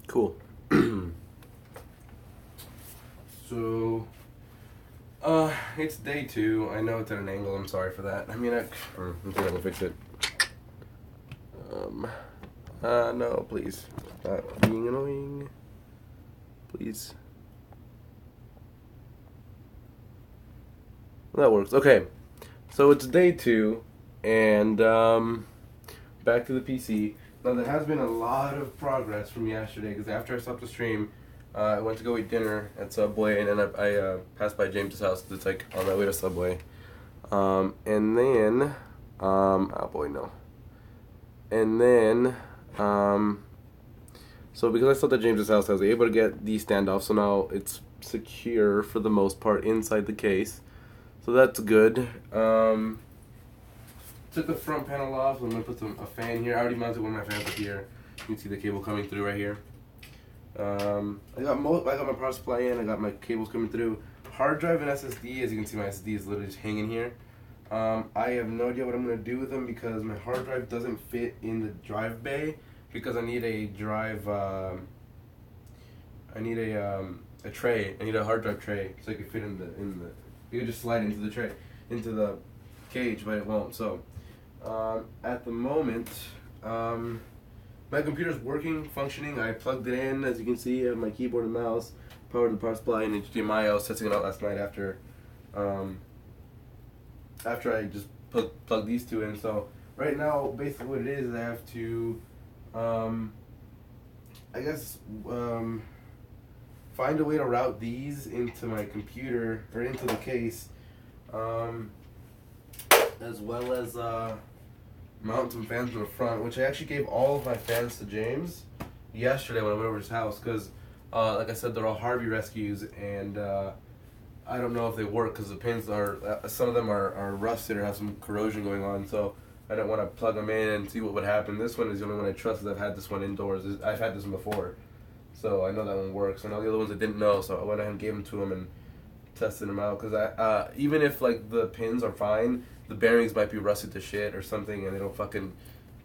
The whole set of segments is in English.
Cool. So, it's day 2. I know it's at an angle. I'm sorry for that. I mean, I'm sure I can fix it. No, please. Stop being annoying. Please. That works. Okay. So it's day 2, and, back to the PC. Now, there has been a lot of progress from yesterday, because after I stopped the stream, I went to go eat dinner at Subway, and then I passed by James's house. It's like on my way to Subway. And then, oh boy, no. And then, so because I stopped at James's house, I was able to get the standoff, so now it's secure for the most part inside the case. So that's good. Took the front panel off, so I'm going to put a fan here. I already mounted one of my fans up here. You can see the cable coming through right here. I got my power supply in, I got my cables coming through. Hard drive and SSD, as you can see, my SSD is literally just hanging here. I have no idea what I'm going to do with them because my hard drive doesn't fit in the drive bay because I need a drive, I need a tray. I need a hard drive tray so I can fit in the, you can just slide into the tray, into the cage, but it won't. So, at the moment, my computer's working, functioning. I plugged it in, as you can see. I have my keyboard and mouse, powered the power supply, and HDMI. I was testing it out last night after I just plugged these two in. So right now, basically what it is I have to, I guess, find a way to route these into my computer, or into the case, as well as mount some fans in the front, which I actually gave all of my fans to James yesterday when I went over to his house, because like I said, they're all Harvey rescues, and I don't know if they work because the pins are, some of them are rusted or have some corrosion going on, so I don't want to plug them in and see what would happen. This one is the only one I trust, because I've had this one indoors. I've had this one before, so I know that one works. I know the other ones I didn't know, so I went ahead and gave them to him and tested them out, because even if like the pins are fine, the bearings might be rusted to shit or something, and they don't fucking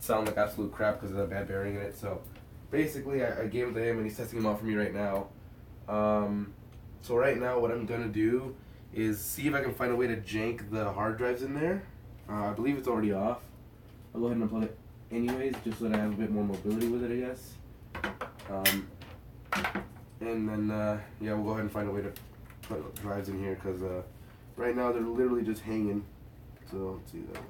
sound like absolute crap because of that bad bearing in it. So basically, I gave them to him, and he's testing them out for me right now. So right now, what I'm gonna do is see if I can find a way to jank the hard drives in there. I believe it's already off. I'll go ahead and unplug it anyways, just so that I have a bit more mobility with it, I guess. And then, yeah, we'll go ahead and find a way to put drives in here, because right now they're literally just hanging. So let's see that.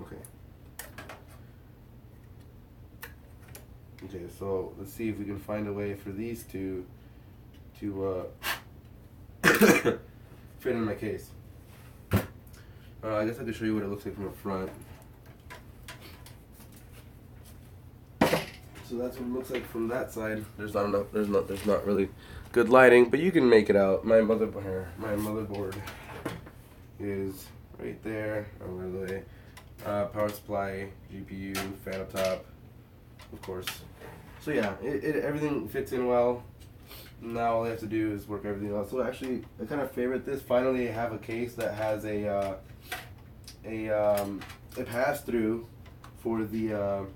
Okay, so let's see if we can find a way for these two to fit in my case. I guess I could show you what it looks like from the front. So that's what it looks like from that side. There's not really good lighting, but you can make it out. My motherboard is right there. Power supply, GPU, fan up top, of course. So yeah, everything fits in well. Now all I have to do is work everything else. So actually, I kind of favorite this. Finally, I have a case that has a pass-through for the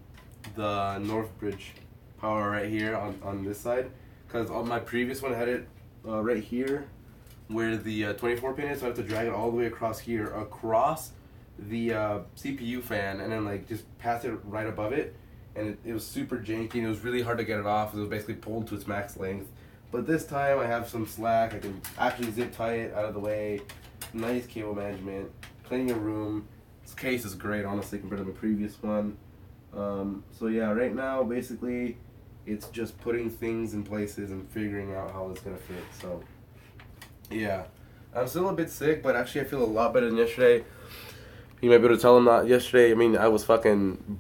Northbridge power right here on this side. Because on my previous one, I had it right here where the 24 pin is, so I have to drag it all the way across here, across the CPU fan, and then like just pass it right above it. And it was super janky, and it was really hard to get it off. It was basically pulled to its max length. But this time I have some slack. I can actually zip tie it out of the way. Nice cable management, plenty of room. This case is great, honestly, compared to the previous one. So yeah, right now basically it's just putting things in places and figuring out how it's gonna fit. So yeah, I'm still a bit sick, but actually I feel a lot better than yesterday. You might be able to tell them that yesterday. I mean, I was fucking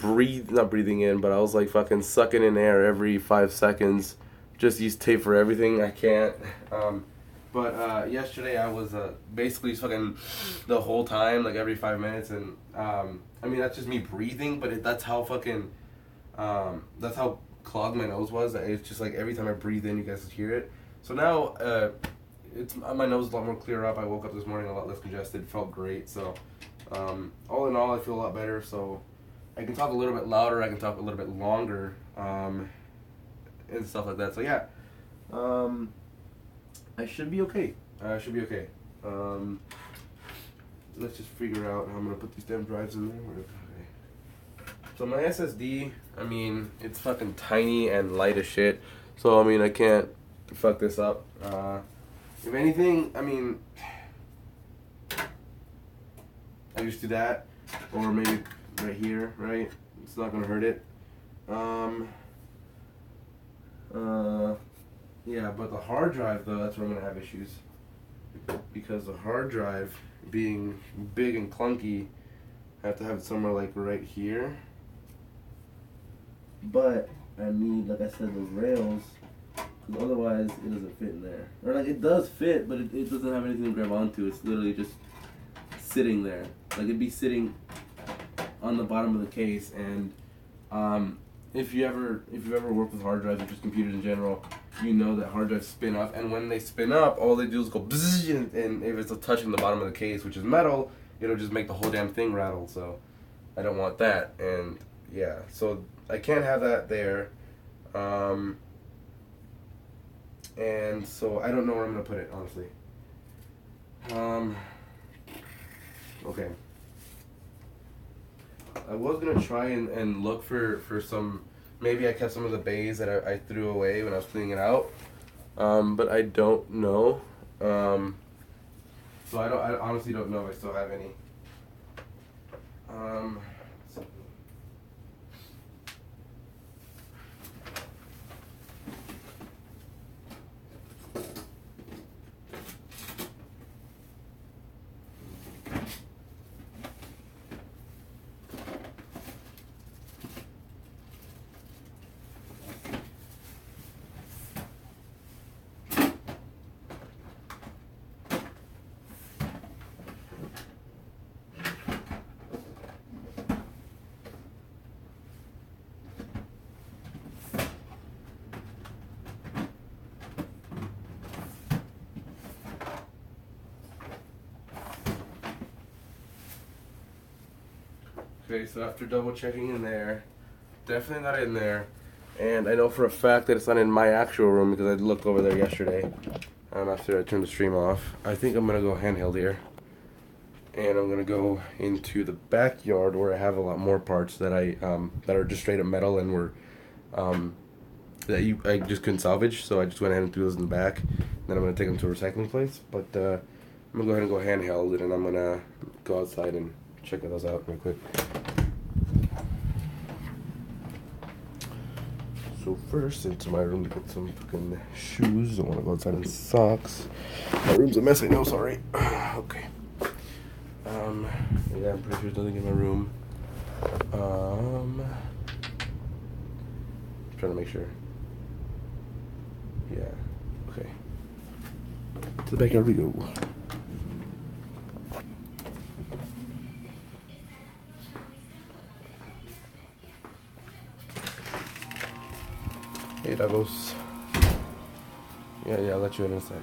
not breathing in, but I was like fucking sucking in air every 5 seconds. Just use tape for everything. I can't. But yesterday I was basically fucking the whole time, like every 5 minutes, and I mean that's just me breathing, but that's how fucking that's how clogged my nose was. It's just like every time I breathe in, you guys can hear it. So now it's my nose is a lot more clear up. I woke up this morning a lot less congested. Felt great. So all in all, I feel a lot better. So I can talk a little bit louder. I can talk a little bit longer. And stuff like that. So yeah, I should be okay. I should be okay. Let's just figure out how I'm gonna put these damn drives in there. Okay. So my SSD, I mean, it's fucking tiny and light as shit. So I mean, I can't fuck this up. If anything, I mean, I just do that, or maybe right here, right? It's not gonna hurt it. Yeah, but the hard drive though, that's where I'm gonna have issues. Because the hard drive being big and clunky, I have to have it somewhere like right here. But I need, like I said, those rails, because otherwise it doesn't fit in there. Or like it does fit, but it doesn't have anything to grab onto. It's literally just sitting there. Like it'd be sitting on the bottom of the case. And if you've ever worked with hard drives or just computers in general, you know that hard drives spin up, and when they spin up, all they do is go bzzz, and if it's touching the bottom of the case, which is metal, it'll just make the whole damn thing rattle. So I don't want that. And yeah, so I can't have that there. And so I don't know where I'm gonna put it, honestly. Okay. I was gonna try and look for some. Maybe I kept some of the bays that I threw away when I was cleaning it out, but I don't know. So I honestly don't know if I still have any. Okay, so after double checking in there, definitely not in there. And I know for a fact that it's not in my actual room because I looked over there yesterday after I turned the stream off. I think I'm going to go handheld here. And I'm going to go into the backyard where I have a lot more parts that that are just straight up metal and were I just couldn't salvage. So I just went ahead and threw those in the back. Then I'm going to take them to a recycling place. But I'm going to go ahead and go handheld, and I'm going to go outside and check those out real quick. So first, into my room to get some fucking shoes. I want to go outside in socks. My room's a mess, I know, sorry. Okay. Yeah, I'm pretty sure there's nothing in my room. Trying to make sure. Yeah. Okay. To the backyard we go. Hey, Davos. Yeah, I'll let you in a sec.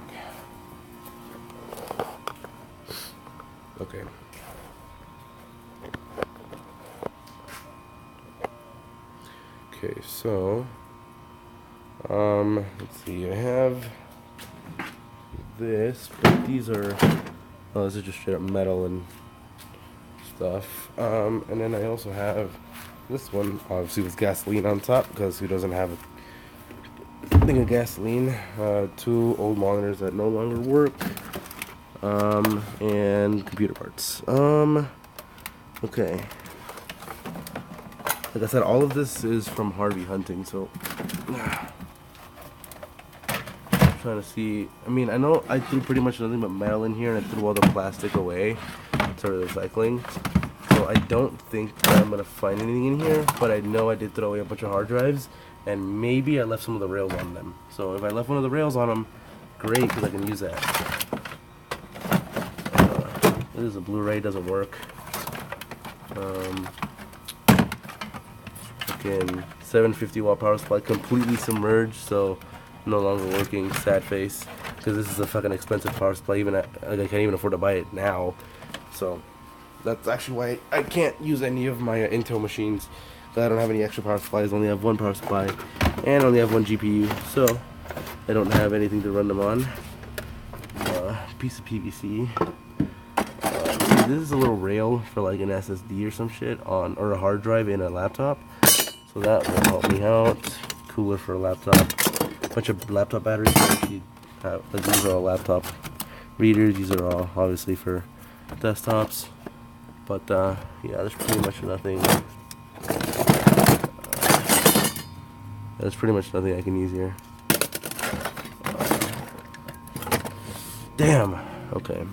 Okay. Okay, so, let's see, I have this, but these are, oh, this is just straight up metal and stuff. And then I also have this one, obviously with gasoline on top, because who doesn't have a thing of gasoline? 2 old monitors that no longer work, and computer parts. Okay. Like I said, all of this is from Harvey Hunting, so I'm trying to see. I mean, I know I threw pretty much nothing but metal in here, and I threw all the plastic away to recycling. So I don't think that I'm gonna find anything in here, but I know I did throw away a bunch of hard drives, and maybe I left some of the rails on them. So if I left one of the rails on them, great, because I can use that. This is a Blu-ray, doesn't work. 750 watt power supply, completely submerged, so no longer working. Sad face, because this is a fucking expensive power supply. Even I can't even afford to buy it now. So that's actually why I can't use any of my Intel machines. I don't have any extra power supplies. I only have one power supply, and I only have one GPU. So I don't have anything to run them on. Piece of PVC. This is a little rail for like an SSD or some shit or a hard drive in a laptop. So that will help me out. Cooler for a laptop. Bunch of laptop batteries. Like these are all laptop readers. These are all obviously for desktops. But yeah, there's pretty much nothing. There's pretty much nothing I can use here. Damn. Okay.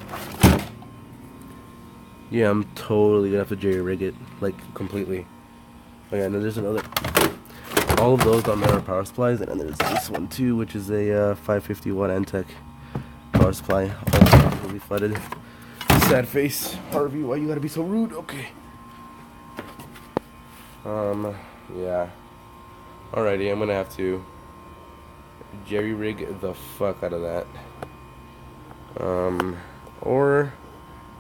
Yeah, I'm totally gonna have to jerry-rig it, like, completely. Oh yeah, and then there's another. All of those on there are power supplies, and then there's this one too, which is a 551 Entech power supply. Also completely flooded. Sad face. Harvey, why you gotta be so rude? Okay. Yeah. Alrighty, I'm gonna have to jerry-rig the fuck out of that. Or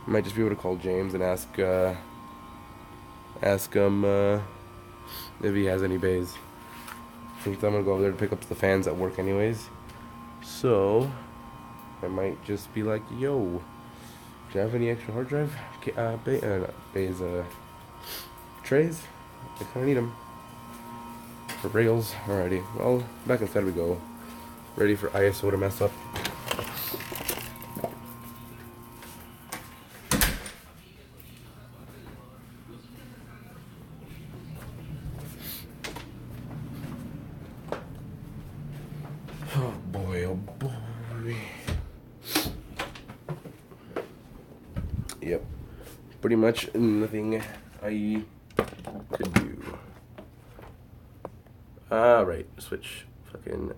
I might just be able to call James and ask him if he has any bays. I think I'm gonna go over there to pick up the fans at work anyways. So I might just be like, yo, do you have any extra hard drive bays, trays? I kinda need them for rails. Alrighty, well, back inside we go. Ready for ISO to mess up. Oh boy, oh boy. Yep. Pretty much nothing I could do. Right. Switch. Fucking.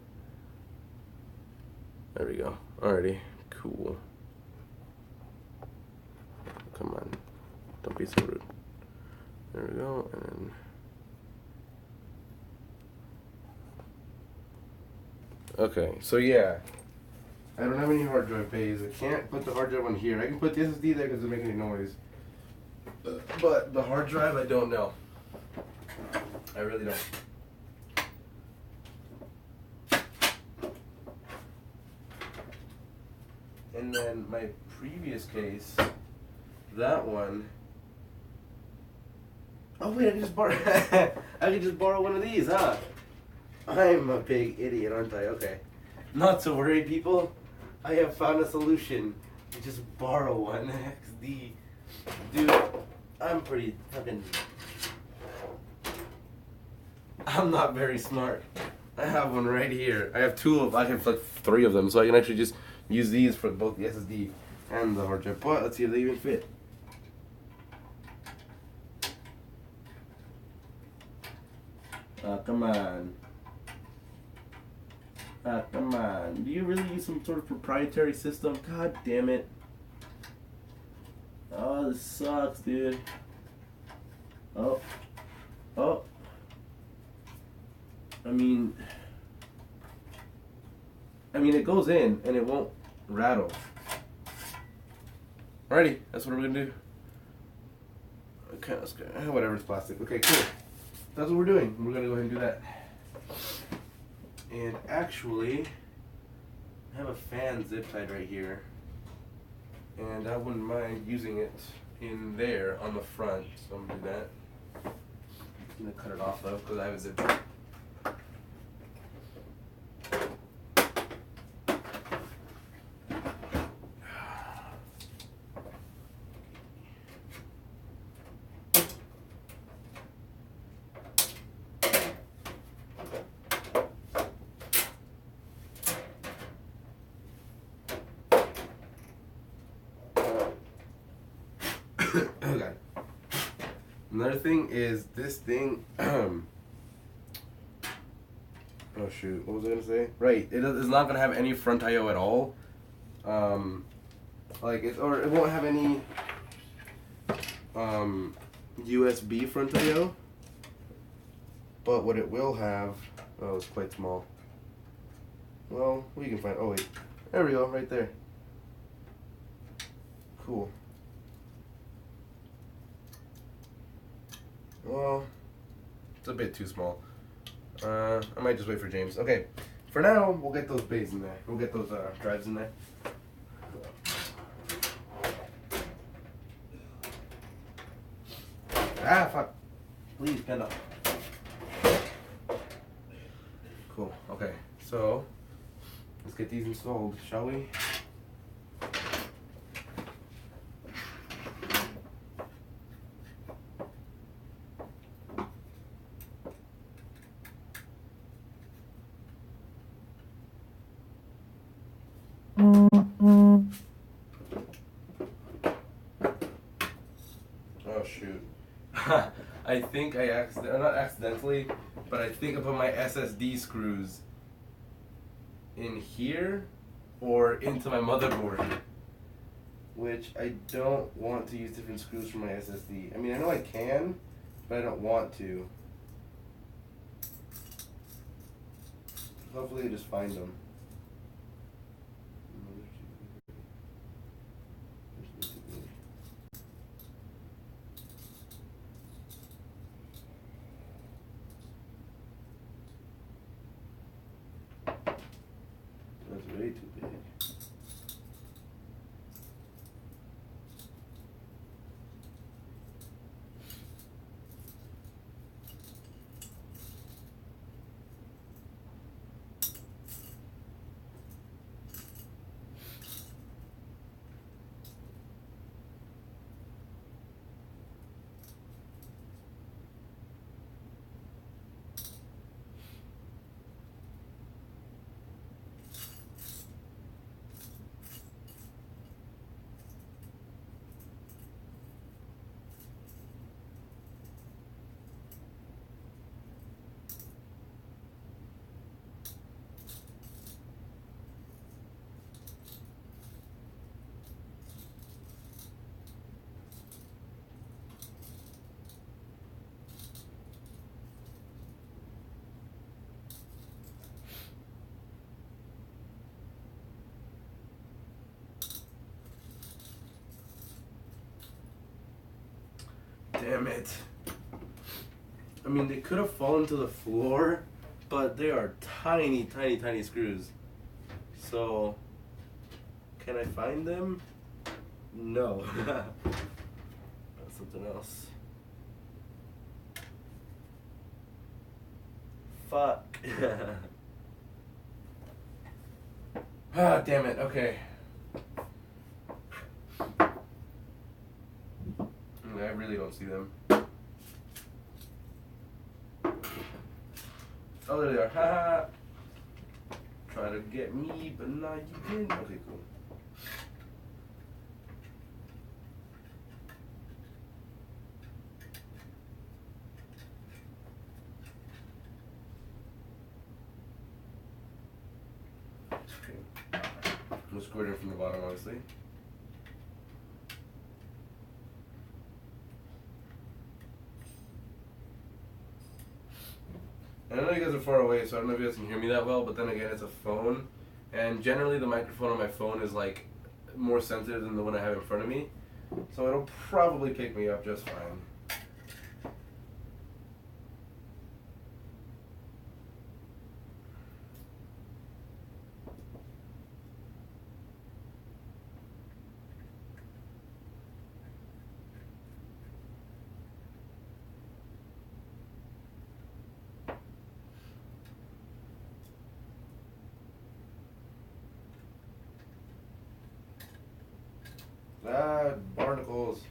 There we go. Alrighty. Cool. Come on. Don't be so rude. There we go. And then. Okay, so yeah, I don't have any hard drive bays. I can't put the hard drive on here. I can put the SSD there because it doesn't make any noise. But the hard drive, I don't know. I really don't. And then my previous case, that one. Oh wait, I can just borrow. I can just borrow one of these, huh? I'm a big idiot, aren't I? Okay. Not to worry, people. I have found a solution. You just borrow one. XD. Dude, I'm pretty fucking. I'm not very smart. I have one right here. I have I have like 3 of them, so I can actually just use these for both the SSD and the hard drive. But let's see if they even fit. Come on. Come on. Do you really use some sort of proprietary system? God damn it. Oh, this sucks, dude. Oh. Oh. I mean, it goes in and it won't rattle. Alrighty, that's what we're gonna do. Okay, let's go. Whatever, it's plastic. Okay, cool. That's what we're doing. We're gonna go ahead and do that. And actually, I have a fan zip tied right here, and I wouldn't mind using it in there on the front, so I'm gonna do that. I'm gonna cut it off though, because I have a zip tie. Okay. Another thing is this thing. Oh shoot! What was I gonna say? Right, it's not gonna have any front I/O at all. Like it won't have any USB front I/O. But what it will have, oh, it's quite small. Well, we can find. Oh wait, there we go, right there. Cool. Well, it's a bit too small. I might just wait for James. Okay, for now, we'll get those bays in there. We'll get those drives in there. Ah, fuck. Please, pen up. Cool. Okay, so let's get these installed, shall we? Oh shoot. I think I not accidentally, but I think I put my SSD screws in here or into my motherboard, which I don't want to use different screws for my SSD. I mean, I know I can, but I don't want to. Hopefully I just find them. That's way too big. Damn it. I mean, they could have fallen to the floor, but they are tiny, tiny, tiny screws. So, can I find them? No. That's something else. Fuck. Ah, damn it. Okay. I really don't see them. Oh, there they are. Haha. Try to get me, but not you didn't. Okay, cool. Okay. We'll squirt it from the bottom, obviously. I know you guys are far away, so I don't know if you guys can hear me that well, but then again, it's a phone, and generally the microphone on my phone is like more sensitive than the one I have in front of me, so it'll probably pick me up just fine. Ah, barnacles.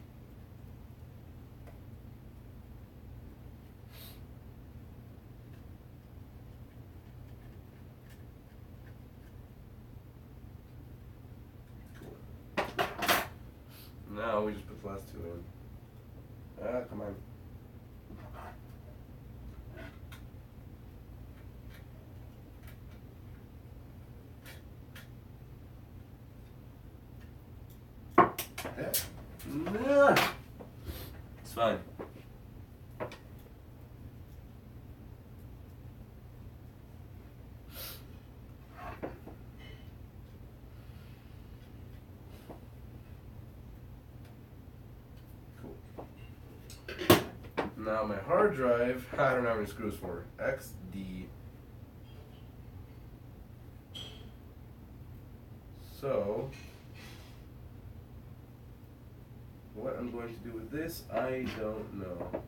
Cool. Now we just put the last two in. Ah, come on. Yeah. It's fine. Cool. Now my hard drive, I don't have any screws for. XD. So, what I'm going to do with this, I don't know.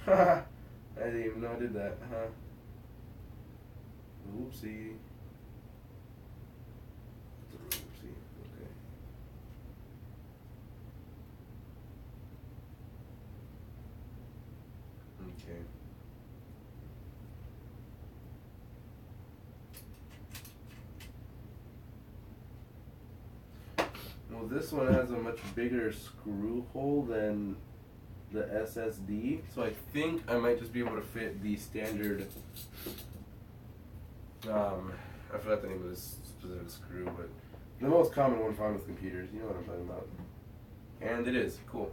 Haha, I didn't even know I did that, huh? Oopsie. Oopsie, okay. Okay. Well, this one has a much bigger screw hole than the SSD, so I think I might just be able to fit the standard, I forgot the name of this specific screw, but the most common one found with computers, you know what I'm talking about. And it is, cool.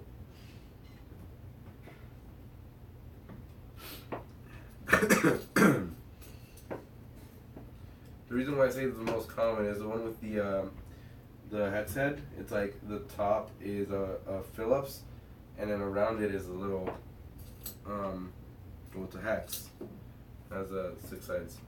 The reason why I say it's the most common is the one with the headset. It's like the top is a Phillips, and then around it is a little, well, it's a hex. It has 6 sides.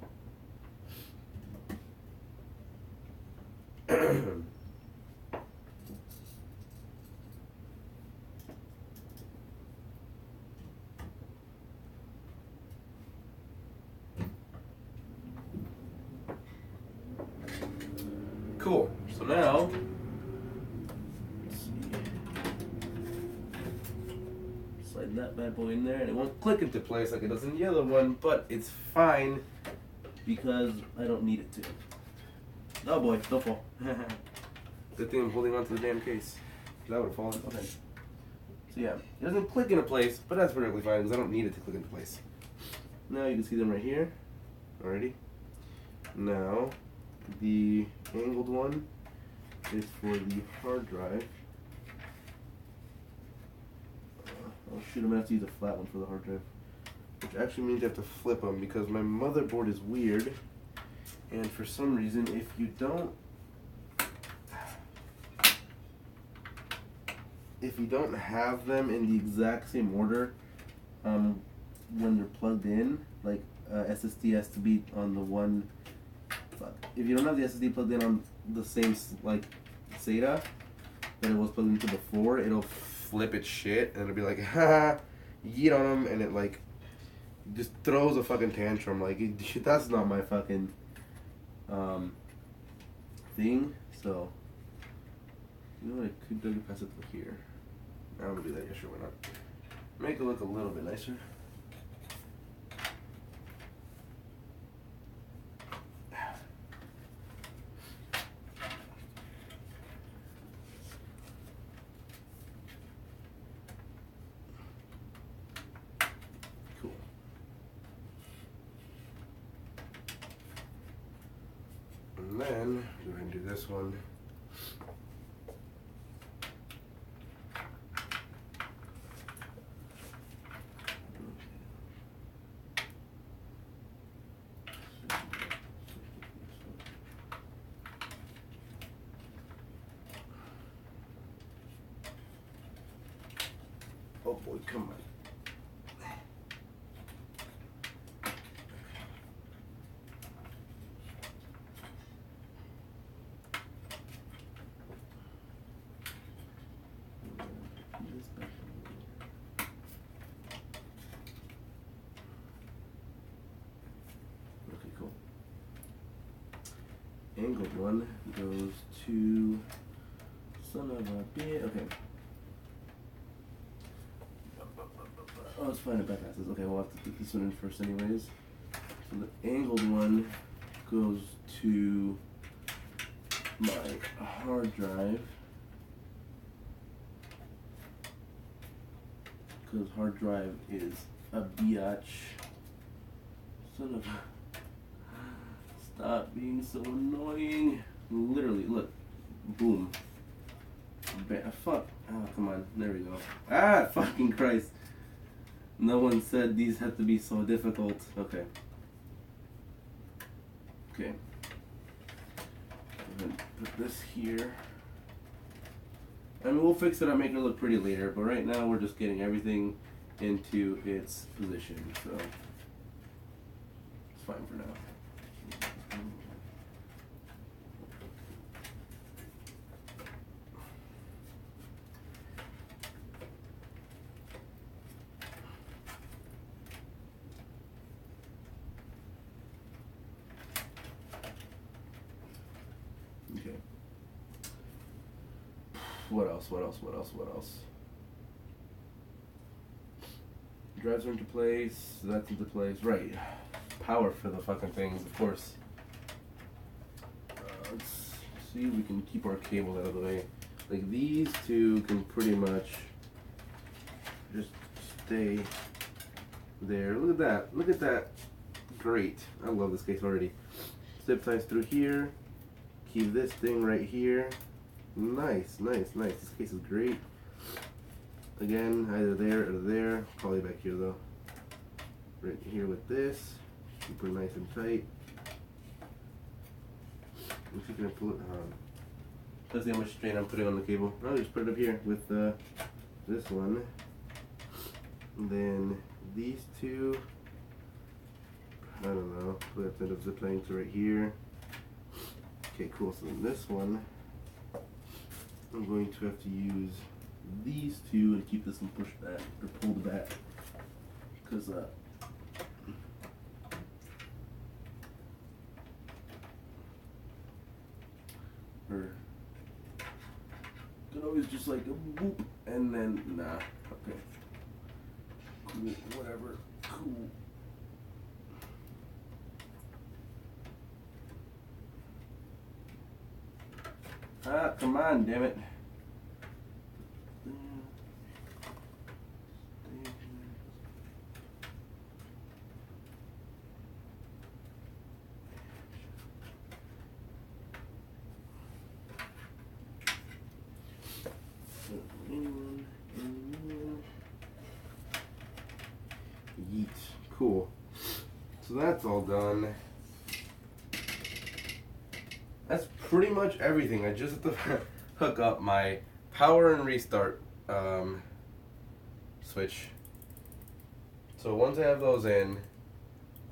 Cool. So now, let's see. Slide that bad boy in there, and it won't click into place like it does in the other one, but it's fine because I don't need it to. Oh boy, don't fall. Good thing I'm holding on to the damn case. That would have fallen. Okay. So yeah, it doesn't click into place, but that's perfectly fine because I don't need it to click into place. Now you can see them right here. Alrighty. Now, the angled one is for the hard drive. Oh shoot, I'm gonna have to use a flat one for the hard drive. Which actually means I have to flip them because my motherboard is weird. And for some reason, if you don't have them in the exact same order, when they're plugged in, like SSD has to be on the one. If you don't have the SSD plugged in on the same like SATA that it was plugged into before, it'll flip its shit and it'll be like, ha, yeet on them, and it like just throws a fucking tantrum. Like that's not my fucking thing. So you know what, I could pass it to here. I'm gonna do that. Yeah, sure, why not? Make it look a little bit nicer. Cool. And then go ahead and do this one. Oh boy, come on. Okay, cool. Angled one goes to son of a bitch. Okay. Oh, it's fine. It bypasses. Okay, we'll have to put this one in first, anyways. So the angled one goes to my hard drive, because hard drive is a biatch. Son of a... Stop being so annoying. Literally, look. Boom. Fuck. Oh, come on. There we go. Ah, fucking Christ. No one said these had to be so difficult. Okay. Okay. I'm gonna put this here. I mean, we'll fix it up, make it look pretty later, but right now we're just getting everything into its position, so it's fine for now. Okay. What else? Drives are into place, that's into place. Right. Power for the fucking things, of course. Let's see if we can keep our cables out of the way. Like these two can pretty much just stay there. Look at that. Look at that. Great. I love this case already. Zip ties through here. Keep this thing right here. Nice. This case is great. Again, either there or there. Probably back here though. Right here with this. Super nice and tight. I'm just gonna pull it. Let's see how much strain I'm putting on the cable. I'll just put it up here with this one. And then these two. I don't know. Put it end up zip tying to right here. Okay, cool. So then this one, I'm going to have to use these two to keep this one pushed back or pulled back, because or could always just like a boop and then nah. Okay. Cool. Whatever. Cool. Ah, come on, damn it. Yeet. Cool. So that's all done. That's pretty much everything. I just have to hook up my power and restart switch. So once I have those in,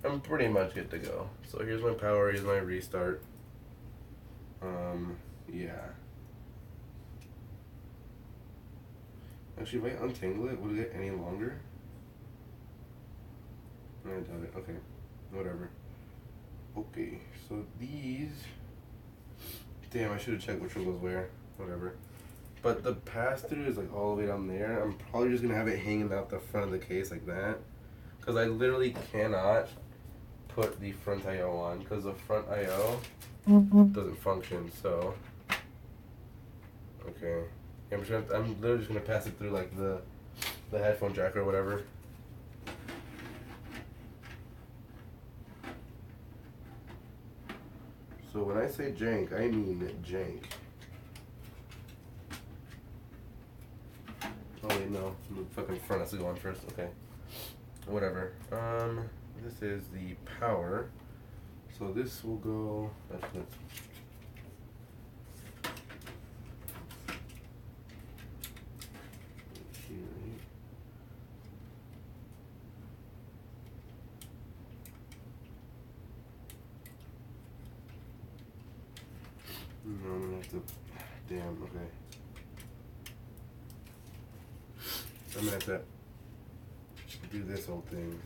I'm pretty much good to go. So here's my power, here's my restart. Yeah. Actually, if I untangle it, will it get any longer? I doubt it. Okay. Whatever. Okay, so these... Damn, I should have checked which one goes where. Whatever. But the pass-through is like all the way down there. I'm probably just going to have it hanging out the front of the case like that. Because I literally cannot put the front I/O on. Because the front I/O doesn't function, so... Okay. I'm literally just going to pass it through like the headphone jack or whatever. So when I say jank, I mean jank. Oh wait, no. The fucking front has to go on first. Okay. Whatever. This is the power. So this will go... Actually, let's... No, I'm gonna have to... Damn, okay. I'm gonna have to do this whole thing.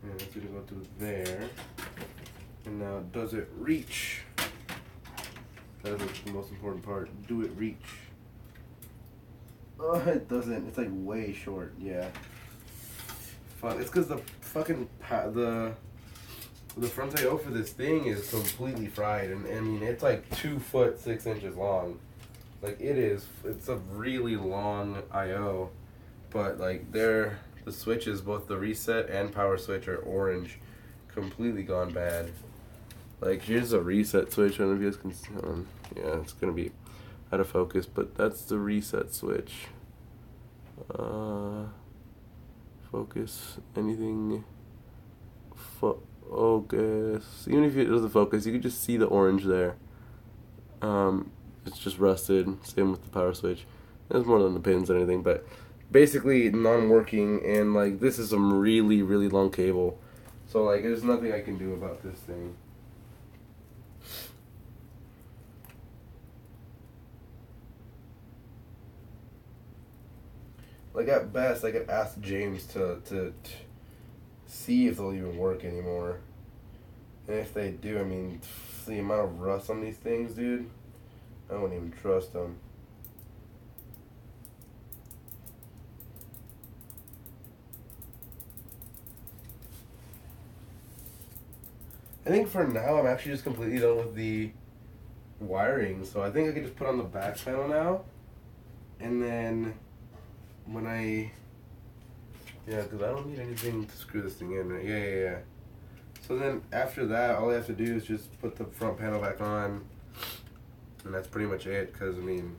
And it's gonna go through there. And now, does it reach? That is the most important part. Do it reach? Oh, it doesn't. It's like way short. Yeah. Fuck. It's because the fucking the front I/O for this thing is completely fried, and I mean it's like 2 foot 6 inches long. Like it is. It's a really long I/O, but like the switches, both the reset and power switch, are orange, completely gone bad. Like here's a reset switch. I don't know if you guys can see. Yeah, it's gonna be out of focus, but that's the reset switch. Focus anything. focus. Even if it doesn't focus, you can just see the orange there. It's just rusted. Same with the power switch. There's more than the pins or anything, but basically non-working. And like this is some really long cable, so like there's nothing I can do about this thing. Like at best, I could ask James to see if they'll even work anymore. And if they do, I mean, the amount of rust on these things, dude, I wouldn't even trust them. I think for now, I'm actually just completely done with the wiring. So I think I could just put on the back panel now. And then when yeah, because I don't need anything to screw this thing in, right? Yeah. So then after that, all I have to do is just put the front panel back on, and that's pretty much it, because I mean,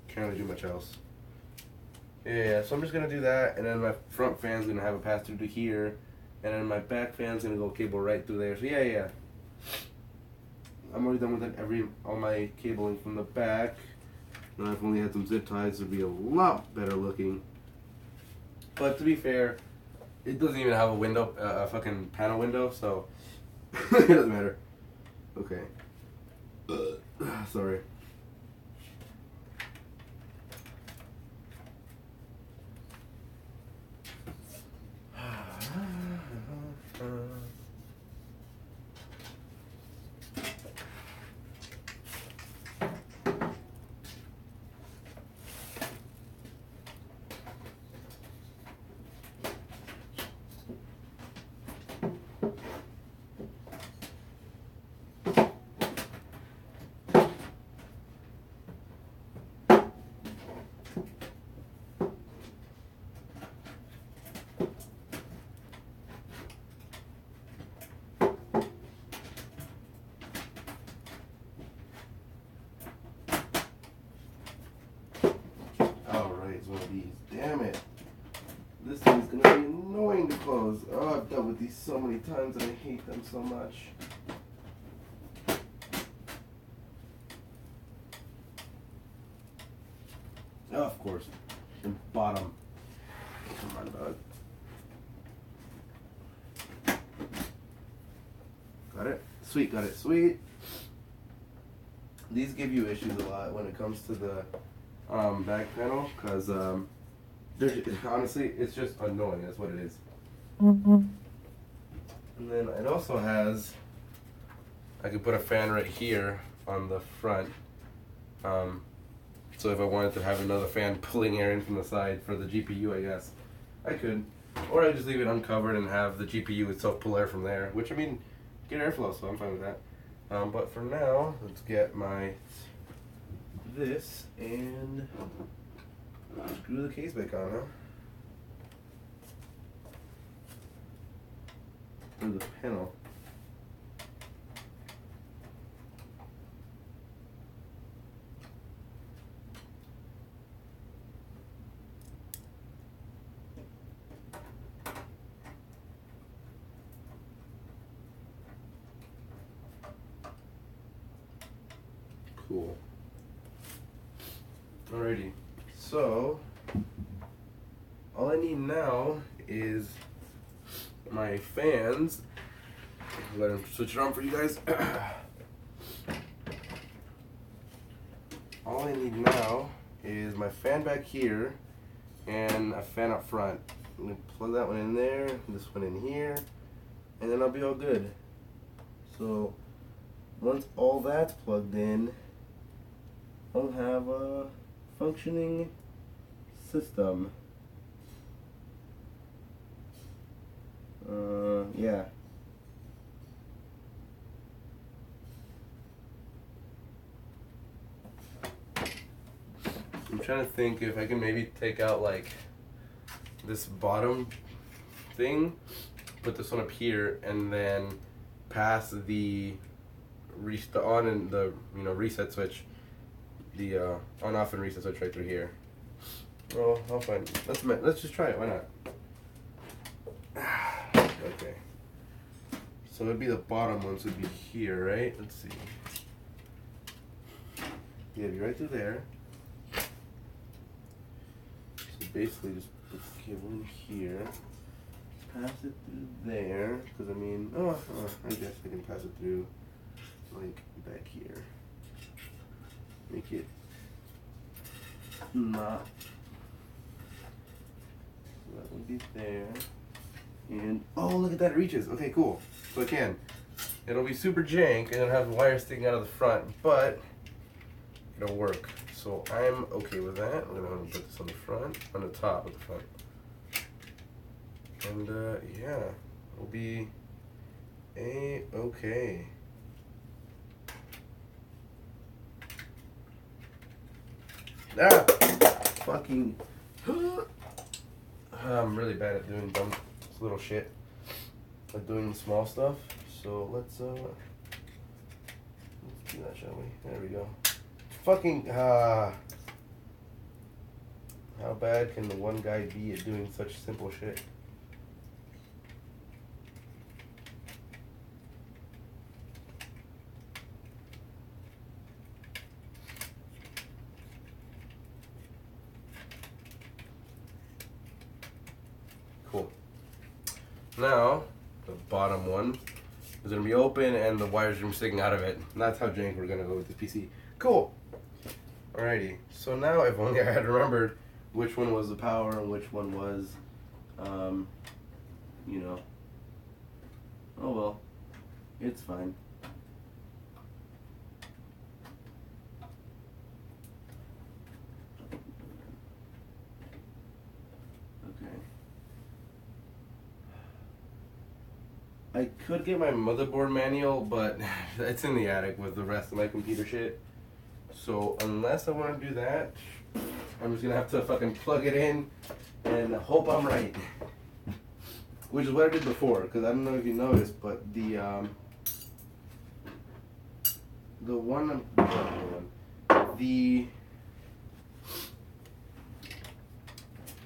can't really do much else. Yeah, so I'm just going to do that, and then my front fan's going to have a pass through to here, and then my back fan's going to go cable right through there. So yeah. I'm already done with all my cabling from the back. Now if only had some zip ties, it would be a lot better looking. But to be fair, it doesn't even have a window, a fucking panel window, so it doesn't matter. Okay. Sorry. One of these. Damn it. This thing's gonna be annoying to close. Oh, I've dealt with these so many times and I hate them so much. Oh, of course. And bottom. Come on, bud. Got it? Sweet, got it. Sweet. These give you issues a lot when it comes to the back panel, because honestly, it's just annoying. That's what it is. And then it also has, I could put a fan right here on the front. So if I wanted to have another fan pulling air in from the side for the GPU, I guess I could. Or I just leave it uncovered and have the GPU itself pull air from there, which I mean, get airflow, so I'm fine with that. But for now, let's get this and screw the case back on, huh? Or the panel. Cool. Alrighty, so all I need now is my fans. Let him switch it on for you guys. All I need now is my fan back here and a fan up front. I'm gonna plug that one in there, this one in here, and then I'll be all good. So once all that's plugged in, I'll have a functioning system. Yeah. I'm trying to think if I can maybe take out like this bottom thing, put this one up here, and then pass the on and the reset switch, the on off and reset switch right through here. Well, I'll find. Let's just try it. Why not? So it'd be the bottom ones would be here, right? Let's see. Yeah, it'd be right through there. So basically just put the cable in here. Pass it through there. Because I mean, I guess I can pass it through like back here. Make it not. So that would be there. And oh, look at that, it reaches. Okay, cool. So it can. It'll be super jank and it'll have the wire sticking out of the front, but it'll work. So I'm okay with that. I'm gonna put this on the front, on the top of the front. And yeah, it'll be okay. Ah, fucking. I'm really bad at doing dumb little shit, like doing small stuff. So let's do that, shall we? There we go. Fucking how bad can the one guy be at doing such simple shit? Cool. Now, the bottom one is going to be open and the wires are going to be sticking out of it. And that's how jank we're going to go with this PC. Cool. Alrighty. So now, if only I had remembered which one was the power and which one was, you know. Oh well. It's fine. I could get my motherboard manual, but it's in the attic with the rest of my computer shit. So unless I want to do that, I'm just gonna have to fucking plug it in and hope I'm right. Which is what I did before, because I don't know if you noticed, but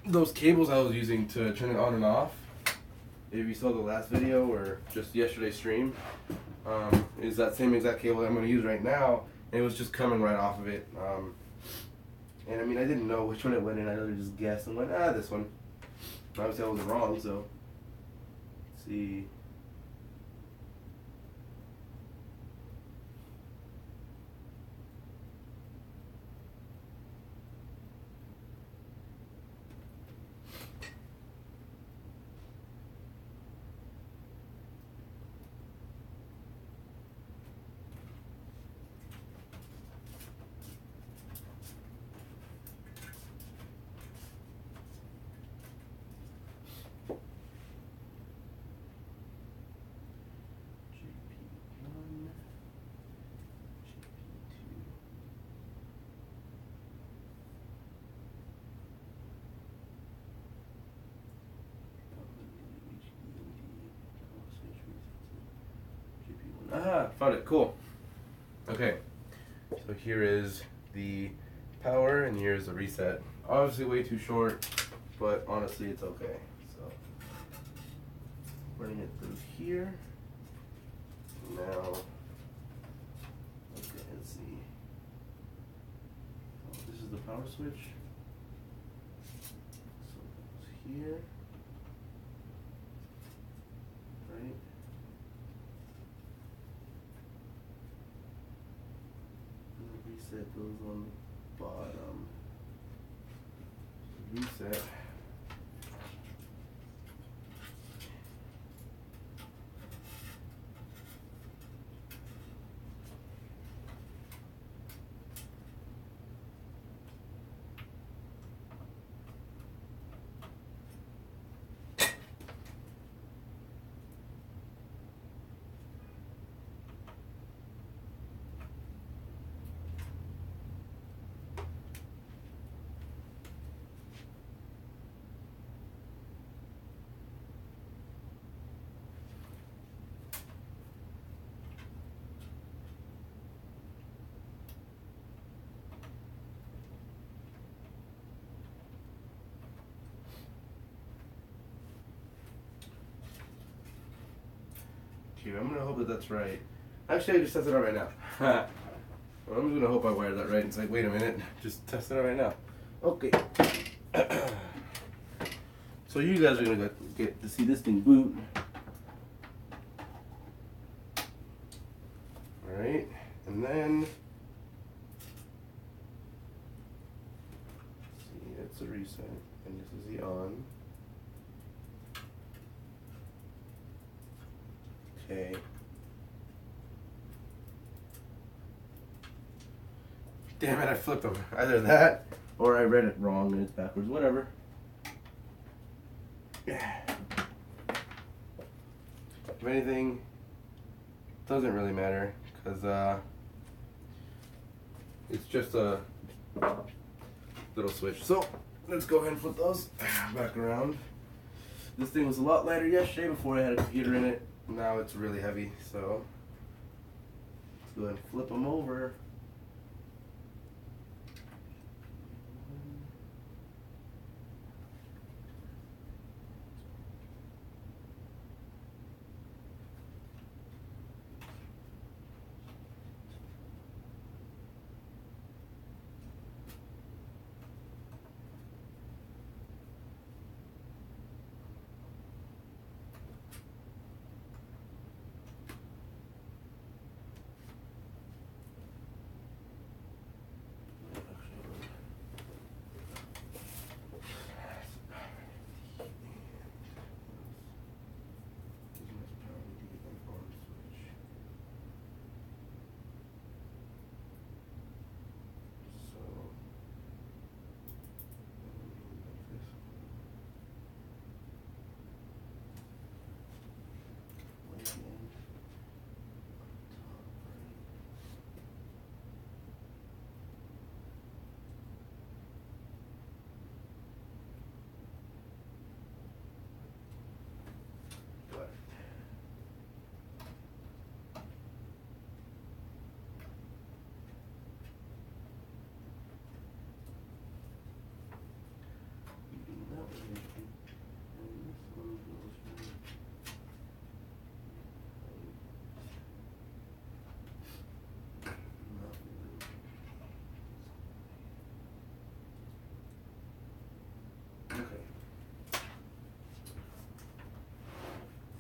those cables I was using to turn it on and off, if you saw the last video or just yesterday's stream, is that same exact cable that I'm going to use right now. And it was just coming right off of it. And I mean, I didn't know which one it went in. I literally just guessed and went, this one. Obviously I wasn't wrong, so. Let's see. Aha, found it. Cool. Okay. So here is the power and here's the reset. Obviously way too short, but honestly it's okay. So running it through here. Now, okay, let's see. Oh, this is the power switch. So it goes here. Right. Reset goes on the bottom. Reset. Okay, I'm gonna hope that that's right. Actually, I just tested it out right now. Well, I'm gonna hope I wired that right. It's like, wait a minute, just test it out right now. Okay. So you guys are gonna get to see this thing boot. All right, and then see, that's a reset, and this is the on. Okay. Damn it, I flipped them. Either that or I read it wrong and it's backwards. Whatever. If anything, doesn't really matter because it's just a little switch. So let's go ahead and flip those back around. This thing was a lot lighter yesterday before I had a computer in it. Now it's really heavy, so let's go ahead and flip them over.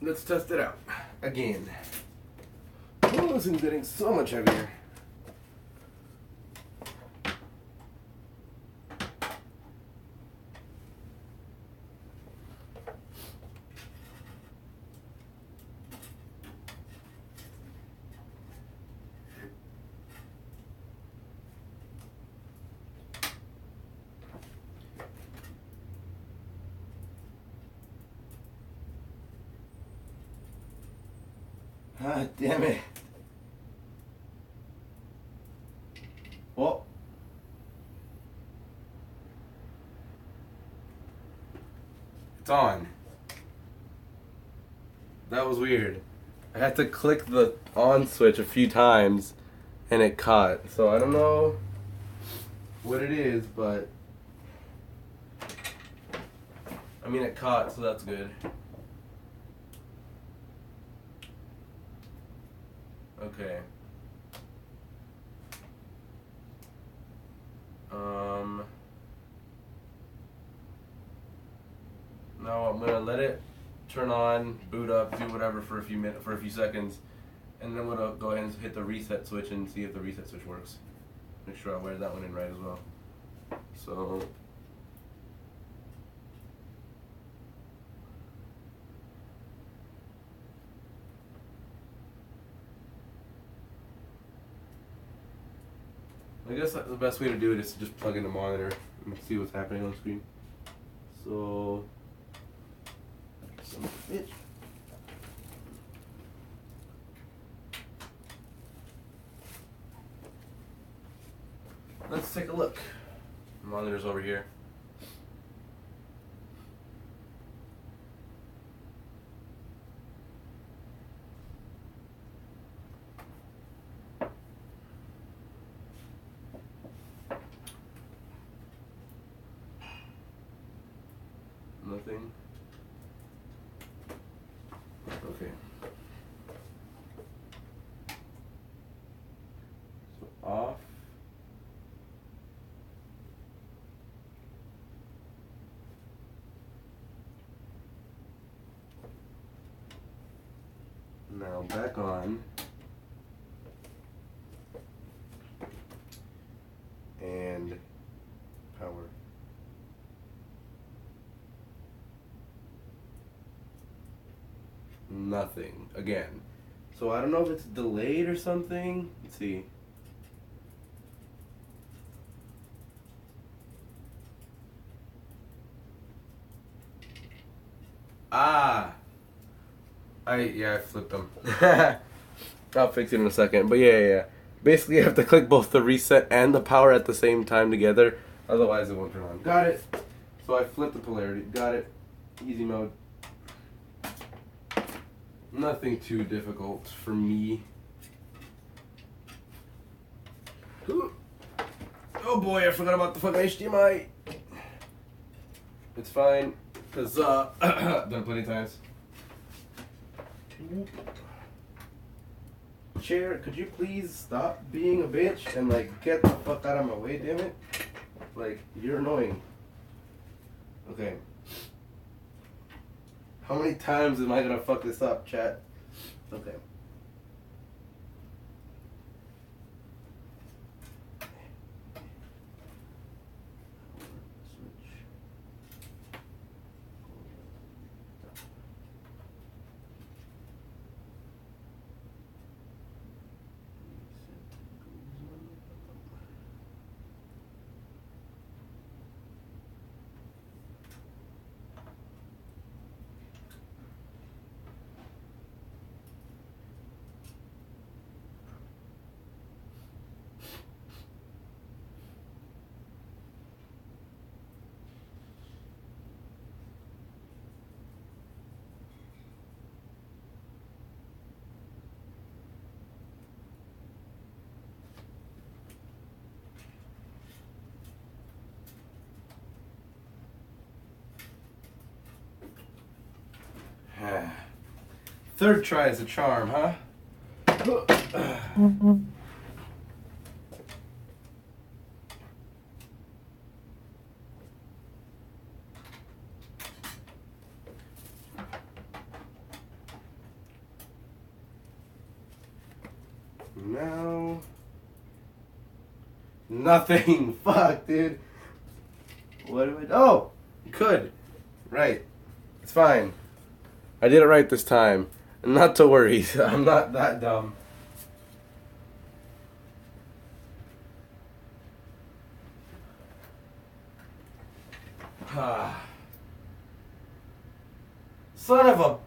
Let's test it out again. Oh, this thing's getting so much heavier. Ah, damn it. Well, it's on. That was weird. I had to click the on switch a few times and it caught. So I don't know what it is, but I mean it caught, so that's good. Okay. Now I'm gonna let it turn on, boot up, do whatever for a few seconds, and then I'm gonna go ahead and hit the reset switch and see if the reset switch works. Make sure I wire that one in right as well. So. I guess the best way to do it is to just plug in the monitor and see what's happening on the screen. So, let's take a look. The monitor's over here. Nothing. Okay. Now back on. And power. Nothing. Again. So I don't know if it's delayed or something. Let's see. Ah! I flipped them. I'll fix it in a second. But yeah. Basically, you have to click both the reset and the power at the same time together. Otherwise, it won't turn on. Got it. So I flipped the polarity. Got it. Easy mode. Nothing too difficult for me. Oh boy, I forgot about the fucking HDMI. It's fine, because, done plenty of times. Chair, could you please stop being a bitch and, like, get the fuck out of my way, damn it? Like, you're annoying. Okay. How many times am I gonna fuck this up, chat? Okay. Third try is a charm, huh? Now, nothing. Fuck, dude. What do I? Oh, good. Right. It's fine. I did it right this time. Not to worry. I'm not that dumb. Son of a...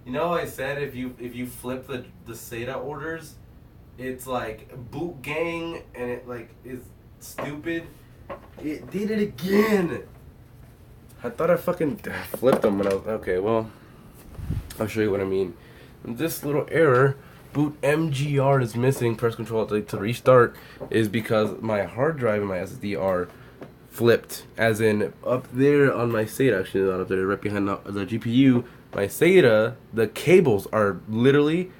You know, I said if you flip the SATA orders, it's like boot gang and it like is stupid. It did it again. I thought I fucking flipped them when I was okay. Well, I'll show you what I mean. This little error, boot MGR is missing. Press Control to restart is because my hard drive and my SSD are flipped, as in up there on my SATA. Actually, not up there, right behind the GPU. My SATA, the cables are literally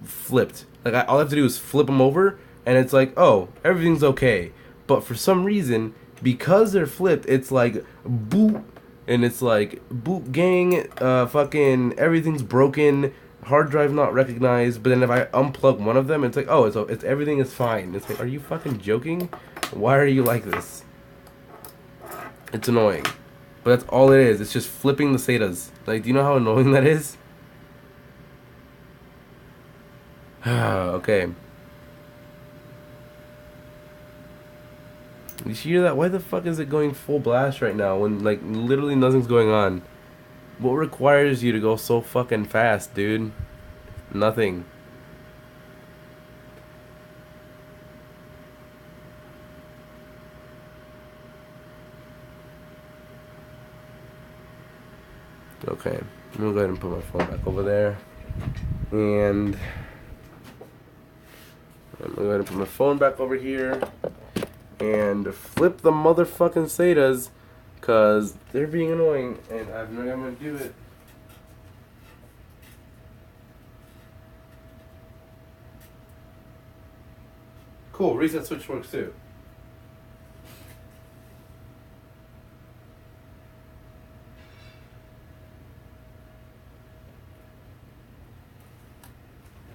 flipped. Like all I have to do is flip them over, and it's like, oh, everything's okay. But for some reason, because they're flipped, it's like boot, and it's like boot gang, fucking everything's broken, hard drive not recognized. But then if I unplug one of them, it's like, oh, it's everything is fine. It's like, are you fucking joking? Why are you like this? It's annoying. But that's all it is. It's just flipping the SATAs. Like, do you know how annoying that is? Okay. Did you hear that? Why the fuck is it going full blast right now when, like, literally nothing's going on? What requires you to go so fucking fast, dude? Nothing. Okay, I'm gonna go ahead and put my phone back over there. And I'm gonna go ahead and put my phone back over here. And flip the motherfucking SATAs, cause they're being annoying, and I've no idea I'm gonna do it. Cool, reset switch works too.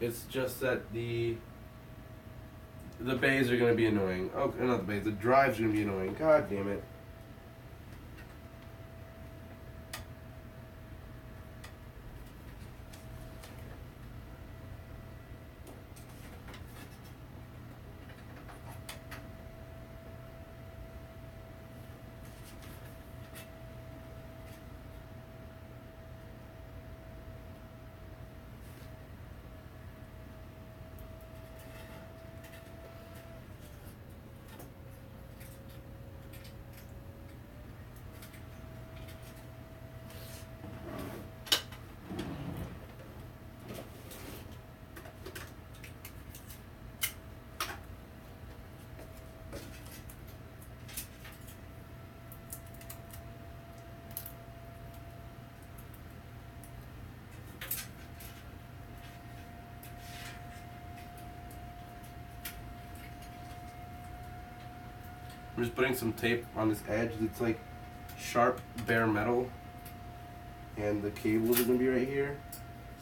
It's just that the bays are gonna be annoying. Oh, not the bays. The drives are gonna be annoying. God damn it. I'm just putting some tape on this edge that's like sharp bare metal, and the cables are gonna be right here.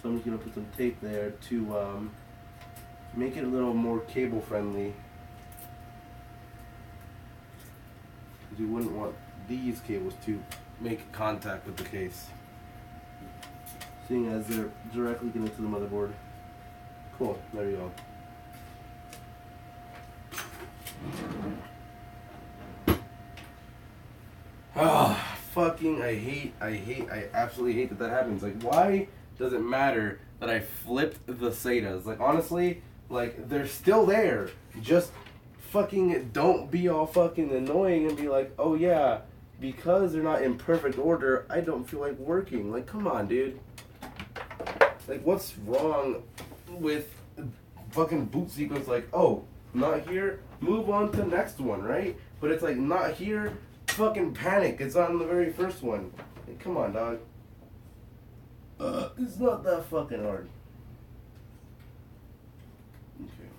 So I'm just gonna put some tape there to make it a little more cable friendly. Because you wouldn't want these cables to make contact with the case, seeing as they're directly connected to the motherboard. Cool, there you go. Ah, fucking, I absolutely hate that happens. Like, why does it matter that I flipped the SATAs? Like, honestly, like, they're still there. Just fucking don't be all fucking annoying and be like, oh yeah, because they're not in perfect order, I don't feel like working. Like, come on, dude. Like, what's wrong with fucking boot sequence? Like, oh, not here, move on to the next one, right? But it's like, not here, fucking panic. It's on the very first one. Like, come on, dog. It's not that fucking hard. Okay.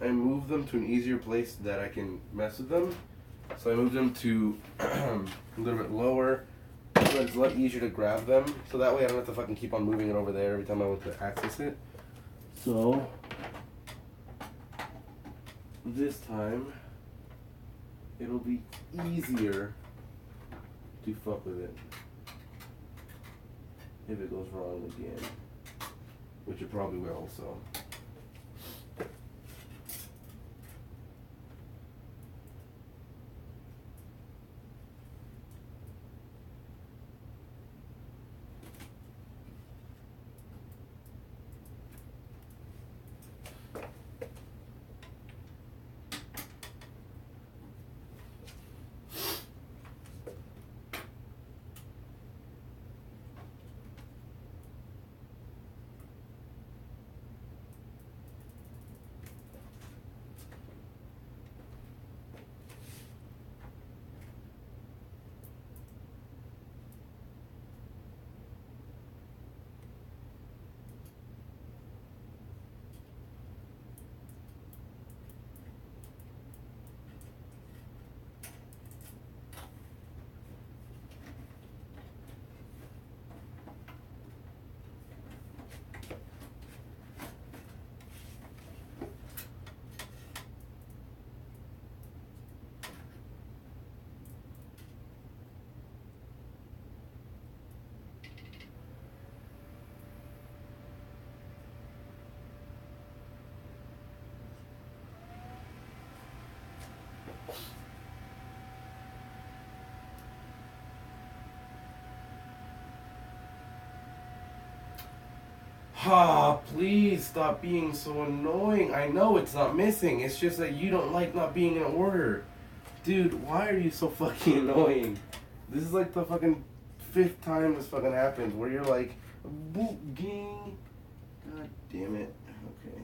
I moved them to an easier place that I can mess with them. So I moved them to a little bit lower so that it's a lot easier to grab them. So that way I don't have to fucking keep on moving it over there every time I want to access it. So this time it'll be easier to fuck with it if it goes wrong again, which it probably will. So ah, please stop being so annoying. I know it's not missing. It's just that you don't like not being in order. Dude, why are you so fucking annoying? This is like the fucking 5th time this fucking happens where you're like, Boot gang. God damn it. Okay.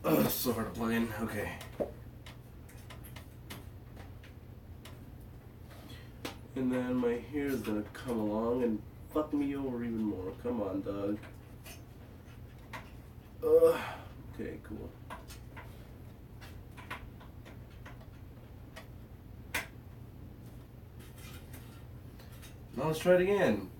Oh, it's so hard to plug in. Okay. And then my hair is gonna come along and fuck me over even more. Come on, dog. Okay, cool. Now let's try it again.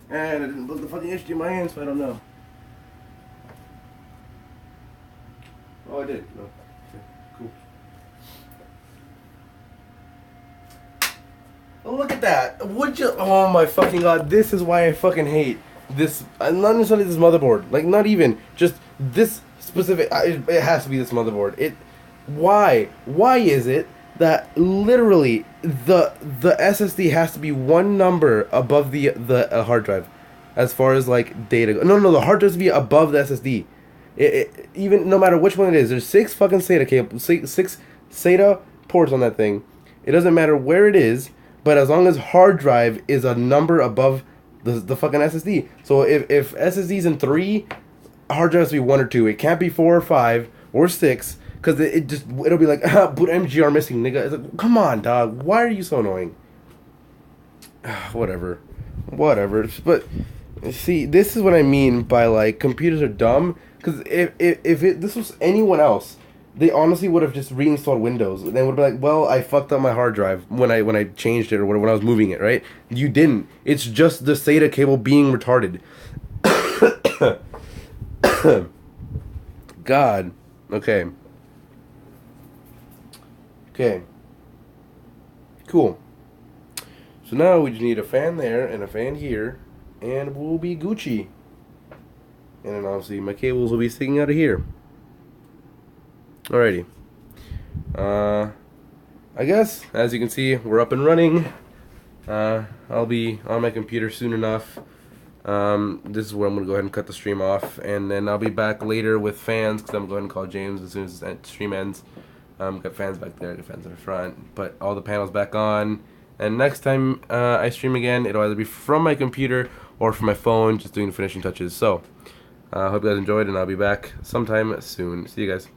And I didn't plug the fucking HDMI in, so I don't know. Oh, I did. No. Okay, cool. Oh, look at that. Would you? Oh my fucking god. This is why I fucking hate this. Not necessarily this motherboard. Like, not even. Just this specific. It has to be this motherboard. Why? Why is it that literally the SSD has to be one number above the hard drive, as far as like data go? No, the hard drive has to be above the SSD. Even no matter which one it is, there's 6 fucking SATA cables, 6 SATA ports on that thing. It doesn't matter where it is, but as long as hard drive is a number above the fucking SSD. So if SSD's in 3, hard drive has to be 1 or 2. It can't be 4 or 5 or 6. Because it'll be like, boot MGR missing, nigga. It's like, come on, dog. Why are you so annoying? Whatever. But, see, this is what I mean by, like, computers are dumb. Because if this was anyone else, they honestly would have just reinstalled Windows. They would be like, well, I fucked up my hard drive when I changed it or when I was moving it, right? You didn't. It's just the SATA cable being retarded. God. Okay. Okay. Cool. So now we just need a fan there and a fan here, and we'll be Gucci. And then obviously my cables will be sticking out of here. Alrighty. I guess, as you can see, we're up and running. I'll be on my computer soon enough. This is where I'm going to go ahead and cut the stream off, and then I'll be back later with fans, because I'm going to go ahead and call James as soon as the stream ends. Got fans back there, got fans in the front, but all the panels back on. And next time I stream again, it'll either be from my computer or from my phone, just doing the finishing touches. So, I hope you guys enjoyed, and I'll be back sometime soon. See you guys.